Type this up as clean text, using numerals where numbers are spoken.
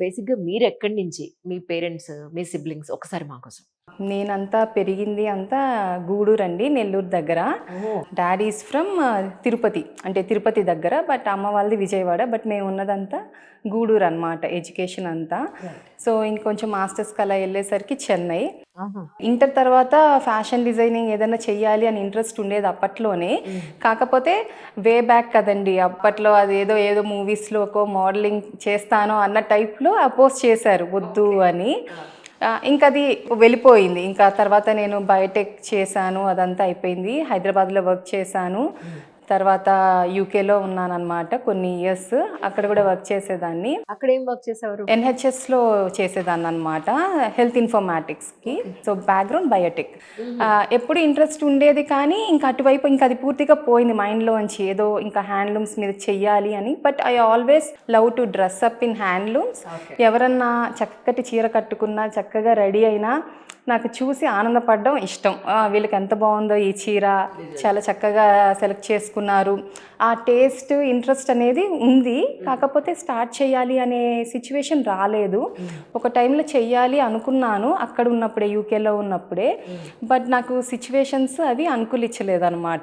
బేసిక్‌గా మీరెక్కడి నుంచి? మీ పేరెంట్స్, మీ సిబ్లింగ్స్ ఒక్కసారి మా కోసం. నేనంతా పెరిగింది అంతా గూడూరండి, నెల్లూరు దగ్గర. Oh! Daddy is from Tirupati. అంటే తిరుపతి దగ్గర. బట్ అమ్మ వాళ్ళది విజయవాడ. బట్ మేమున్నదంతా గూడూరు అనమాట ఎడ్యుకేషన్ అంతా. రైట్. సో ఇంకొంచెం మాస్టర్స్‌కి అలా వెళ్ళేసరికి చెన్నై. ఆహా! ఇంటర్ తర్వాత ఫ్యాషన్ డిజైనింగ్ ఏదైనా చెయ్యాలి అని ఇంట్రెస్ట్ ఉండేది అప్పట్లోనే. కాకపోతే వే బ్యాక్ కదండీ! అప్పట్లో అదేదో ఏదో మూవీస్‌లోకో మోడలింగ్ చేస్తాను అన్న టైప్‌లో అపోజ్ చేశారు వద్దు అని. ఇంకది వెళ్ళిపోయింది. ఇంకా తర్వాత నేను బయోటెక్ చేశాను. అదంతా అయిపోయింది. హైదరాబాద్‌లో వర్క్ చేశాను. తర్వాత యూకేలో ఉన్నానన్నమాట కొన్ని ఇయర్స్. అక్కడ కూడా వర్క్ చేసేదాన్ని. అక్కడేం వర్క్ చేసేవారు? ఎన్‌హెచ్‌ఎస్‌లో చేసేదాన్ననమాట. హెల్త్ ఇన్ఫర్మాటిక్స్‌కి. So background biotech. ఎప్పుడు ఇంట్రెస్ట్ ఉండేది కానీ ఇంక అటువైపు ఇంక అది పూర్తిగా పోయింది మైండ్‌లోంచి. ఏదో ఇంకా హ్యాండ్లూమ్స్ మీద చెయ్యాలి అని. But I always love to dress up in handlooms. ఎవరన్నా చక్కటి చీర కట్టుకున్నా, చక్కగా రెడీ అయినా నాకు చూసి ఆనందపడడం ఇష్టం. వీళ్ళకి ఎంత బాగుందో ఈ చీర, చాలా చక్కగా సెలెక్ట్ చేసుకున్నారు. ఆ టేస్ట్, ఇంట్రెస్ట్ అనేది ఉంది. కాకపోతే స్టార్ట్ చేయాలి అనే సిచ్యువేషన్ రాలేదు. ఒక టైంలో చెయ్యాలి అనుకున్నాను అక్కడ ఉన్నప్పుడే, యూకేలో ఉన్నప్పుడే. బట్ నాకు సిచ్యువేషన్స్ అవి అనుకూలించలేదన్నమాట.